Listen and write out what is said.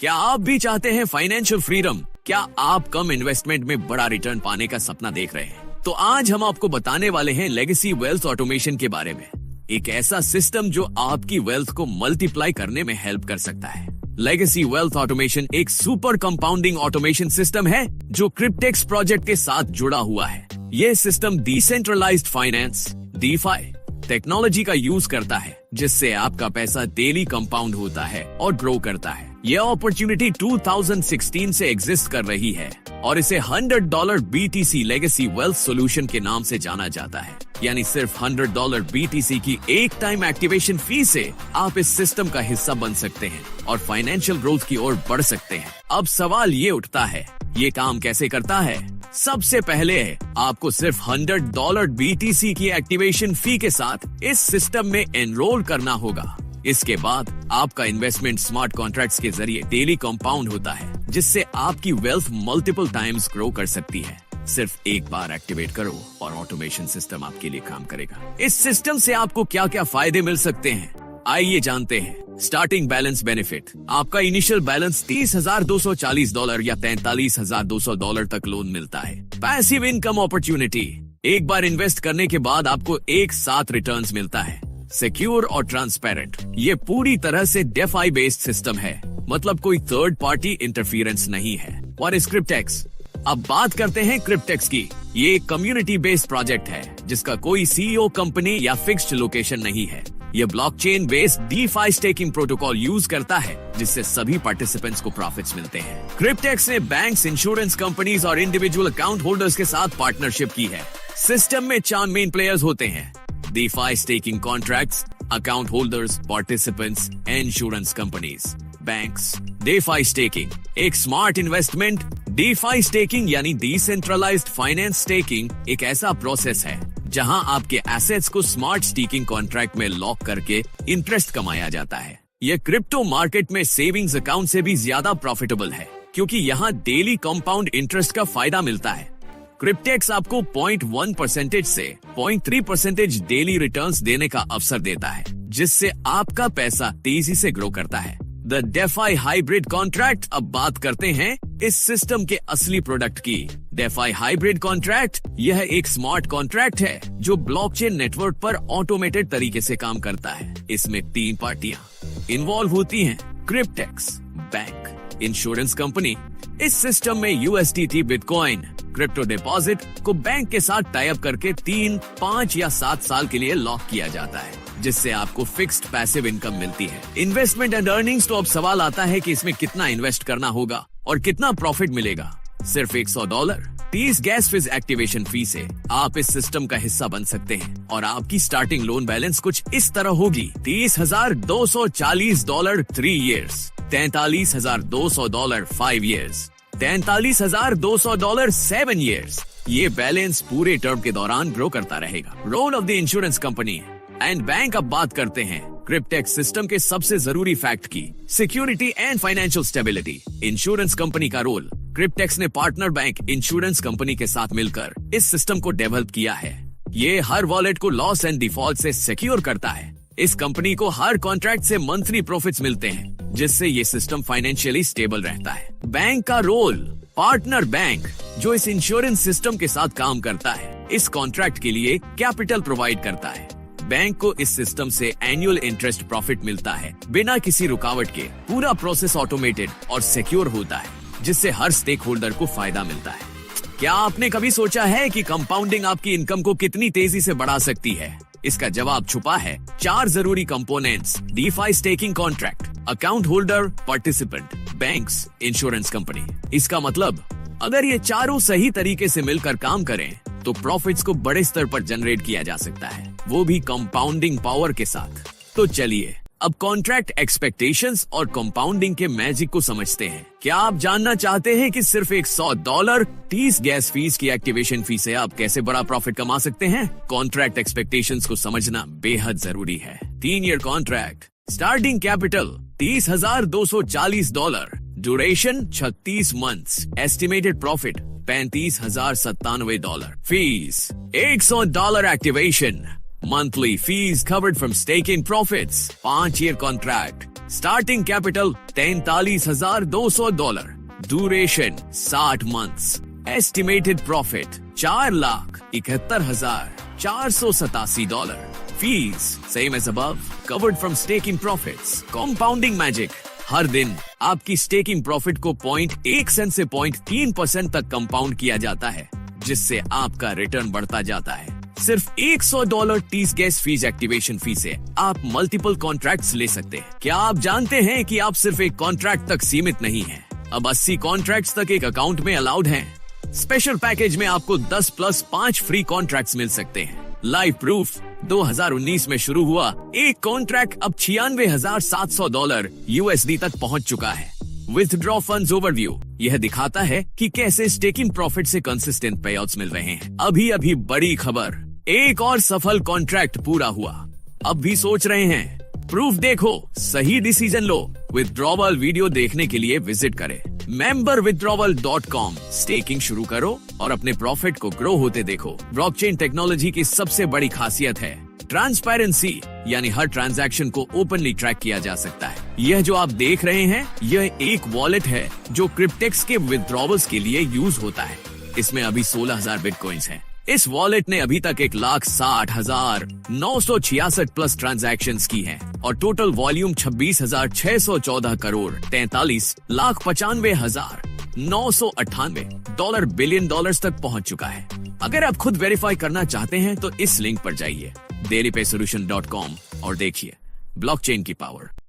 क्या आप भी चाहते हैं फाइनेंशियल फ्रीडम? क्या आप कम इन्वेस्टमेंट में बड़ा रिटर्न पाने का सपना देख रहे हैं? तो आज हम आपको बताने वाले हैं लेगेसी वेल्थ ऑटोमेशन के बारे में। एक ऐसा सिस्टम जो आपकी वेल्थ को मल्टीप्लाई करने में हेल्प कर सकता है। लेगेसी वेल्थ ऑटोमेशन एक सुपर कंपाउंडिंग ऑटोमेशन सिस्टम है जो क्रिप्टेक्स प्रोजेक्ट के साथ जुड़ा हुआ है। यह system decentralised finance DeFi technology का यूज करता है, जिससे आपका पैसा डेली कंपाउंड होता है और ग्रो करता है। यह अपॉर्चुनिटी 2016 से एग्जिस्ट कर रही है और इसे $100 BTC लेगेसी वेल्थ सॉल्यूशन के नाम से जाना जाता है। यानी सिर्फ $100 BTC की एक टाइम एक्टिवेशन फी से आप इस सिस्टम का हिस्सा बन सकते हैं और फाइनेंशियल ग्रोथ की ओर बढ़ सकते हैं। अब सवाल ये उठता है, ये काम कैसे करता है? सबसे पहले आपको सिर्फ $100 BTC की एक्टिवेशन फी के साथ इस सिस्टम में एनरोल करना होगा। इसके बाद आपका इन्वेस्टमेंट स्मार्ट कॉन्ट्रैक्ट्स के जरिए डेली कंपाउंड होता है, जिससे आपकी वेल्थ मल्टीपल टाइम्स ग्रो कर सकती है। सिर्फ एक बार एक्टिवेट करो और ऑटोमेशन सिस्टम आपके लिए काम करेगा। इस सिस्टम से आपको क्या क्या फायदे मिल सकते हैं, आइए जानते हैं। स्टार्टिंग बैलेंस बेनिफिट, आपका इनिशियल बैलेंस $30,240 या $43,200 तक लोन मिलता है। पैसिव इनकम अपॉर्चुनिटी, एक बार इन्वेस्ट करने के बाद आपको एक साथ रिटर्न्स मिलता है। सिक्योर और ट्रांसपेरेंट, ये पूरी तरह से DeFi बेस्ड सिस्टम है, मतलब कोई थर्ड पार्टी इंटरफियरेंस नहीं है। और क्रिप्टेक्स, अब बात करते हैं क्रिप्टेक्स की। ये एक कम्युनिटी बेस्ड प्रोजेक्ट है जिसका कोई CEO कंपनी या फिक्स्ड लोकेशन नहीं है। ये blockchain based DeFi staking protocol use करता है, जिससे सभी पार्टिसिपेंट्स को प्रॉफिट्स मिलते हैं। क्रिप्टेक्स ने बैंक्स, इंश्योरेंस कंपनीज और इंडिविजुअल अकाउंट होल्डर्स के साथ पार्टनरशिप की है। सिस्टम में 4 मेन प्लेयर्स होते हैं: DeFi staking contracts, account holders, participants, insurance companies, banks। DeFi staking एक स्मार्ट इन्वेस्टमेंट। DeFi staking यानी डिसेंट्रलाइज्ड फाइनेंस स्टेकिंग एक ऐसा प्रोसेस है जहां आपके एसेट्स को स्मार्ट स्टेकिंग कॉन्ट्रैक्ट में लॉक करके इंटरेस्ट कमाया जाता है। यह क्रिप्टो मार्केट में सेविंग्स अकाउंट से भी ज्यादा प्रॉफिटेबल है, क्योंकि यहाँ डेली कंपाउंड इंटरेस्ट का फायदा मिलता है। क्रिप्टेक्स आपको 0.1% से 0.3% डेली रिटर्न्स देने का अवसर देता है, जिससे आपका पैसा तेजी से ग्रो करता है। द DeFi हाइब्रिड कॉन्ट्रैक्ट, अब बात करते हैं इस सिस्टम के असली प्रोडक्ट की। DeFi हाइब्रिड कॉन्ट्रैक्ट यह एक स्मार्ट कॉन्ट्रैक्ट है जो ब्लॉकचेन नेटवर्क पर ऑटोमेटेड तरीके से काम करता है। इसमें 3 पार्टियां इन्वॉल्व होती हैं: क्रिप्टेक्स, बैंक, इंश्योरेंस कंपनी। इस सिस्टम में USDT बिटकॉइन क्रिप्टो डिपॉजिट को बैंक के साथ टाई अप करके 3, 5 या 7 साल के लिए लॉक किया जाता है, जिससे आपको फिक्स्ड पैसिव इनकम मिलती है। इन्वेस्टमेंट एंड अर्निंग्स, तो अब सवाल आता है कि इसमें कितना इन्वेस्ट करना होगा और कितना प्रॉफिट मिलेगा। सिर्फ $100 30 गैस फीस एक्टिवेशन फी से आप इस सिस्टम का हिस्सा बन सकते हैं और आपकी स्टार्टिंग लोन बैलेंस कुछ इस तरह होगी: $30,240 3 years, $43,200 5 years, $43,200 7 years। ये बैलेंस पूरे टर्म के दौरान ग्रो करता रहेगा। Role of the insurance company and bank, अब बात करते हैं क्रिप्टेक्स सिस्टम के सबसे जरूरी फैक्ट की: security and financial stability. Insurance company का रोल, क्रिप्टेक्स ने पार्टनर बैंक इंश्योरेंस कंपनी के साथ मिलकर इस सिस्टम को डेवलप किया है। ये हर वॉलेट को लॉस एंड डिफॉल्ट से सिक्योर करता है। इस कंपनी को हर कॉन्ट्रैक्ट से मंथली प्रॉफिट्स मिलते हैं, जिससे ये सिस्टम फाइनेंशियली स्टेबल रहता है। बैंक का रोल, पार्टनर बैंक जो इस इंश्योरेंस सिस्टम के साथ काम करता है, इस कॉन्ट्रैक्ट के लिए कैपिटल प्रोवाइड करता है। बैंक को इस सिस्टम से एनुअल इंटरेस्ट प्रॉफिट मिलता है बिना किसी रुकावट के। पूरा प्रोसेस ऑटोमेटेड और सिक्योर होता है, जिससे हर स्टेक होल्डर को फायदा मिलता है। क्या आपने कभी सोचा है कि कंपाउंडिंग आपकी इनकम को कितनी तेजी से बढ़ा सकती है? इसका जवाब छुपा है 4 जरूरी components: DeFi staking contract, account holder, participant, banks, insurance company. इसका मतलब अगर ये चारों सही तरीके से मिलकर काम करें तो प्रॉफिट्स को बड़े स्तर पर जनरेट किया जा सकता है, वो भी कंपाउंडिंग पावर के साथ। तो चलिए अब कॉन्ट्रैक्ट एक्सपेक्टेशंस और कंपाउंडिंग के मैजिक को समझते हैं। क्या आप जानना चाहते हैं कि सिर्फ $100 30 गैस फीस की एक्टिवेशन फी से आप कैसे बड़ा प्रॉफिट कमा सकते हैं? कॉन्ट्रैक्ट एक्सपेक्टेशंस को समझना बेहद जरूरी है। 3 year contract, starting capital $30,240, duration 36 months, estimated profit $35,097, fees $100 activation, monthly fees covered from staking profits, 5 year contract, starting capital $43,200, duration 60 months, estimated profit $4,71,487, fees same as above, covered from staking profits, compounding magic, हर दिन आपकी staking profit को 0.1 Saint से 0.3% तक compound किया जाता है, जिससे आपका रिटर्न बढ़ता जाता है। सिर्फ $100 टीज गैस फीस एक्टिवेशन फी से आप मल्टीपल कॉन्ट्रैक्ट्स ले सकते हैं। क्या आप जानते हैं कि आप सिर्फ एक कॉन्ट्रैक्ट तक सीमित नहीं हैं? अब 80 कॉन्ट्रैक्ट्स तक एक अकाउंट में अलाउड हैं। स्पेशल पैकेज में आपको 10 + 5 फ्री कॉन्ट्रैक्ट्स मिल सकते हैं। लाइव प्रूफ 2019 में शुरू हुआ एक कॉन्ट्रैक्ट अब $96,700 USD तक पहुंच चुका है। विथड्रॉ फंड्स ओवरव्यू यह दिखाता है कि कैसे स्टेकिंग प्रॉफिट से कंसिस्टेंट पेआउट्स मिल रहे हैं। अभी बड़ी खबर, एक और सफल कॉन्ट्रैक्ट पूरा हुआ। अब भी सोच रहे हैं? प्रूफ देखो, सही डिसीजन लो। विथड्रॉवल वीडियो देखने के लिए विजिट करें memberwithdrawal.com। स्टेकिंग शुरू करो और अपने प्रॉफिट को ग्रो होते देखो। ब्लॉकचेन टेक्नोलॉजी की सबसे बड़ी खासियत है ट्रांसपेरेंसी, यानी हर ट्रांजैक्शन को ओपनली ट्रैक किया जा सकता है। यह जो आप देख रहे हैं, यह एक वॉलेट है जो क्रिप्टेक्स के विथड्रॉवल्स के लिए यूज होता है। इसमें अभी 16,000 बिटकॉइंस हैं। इस वॉलेट ने अभी तक 1,60,966 प्लस ट्रांजैक्शंस की हैं और total volume 26,614 crore 43,95,998 billion dollars तक पहुंच चुका है। अगर आप खुद वेरीफाई करना चाहते हैं तो इस लिंक पर जाइए dailypaysolution.com और देखिए ब्लॉकचेन की पावर।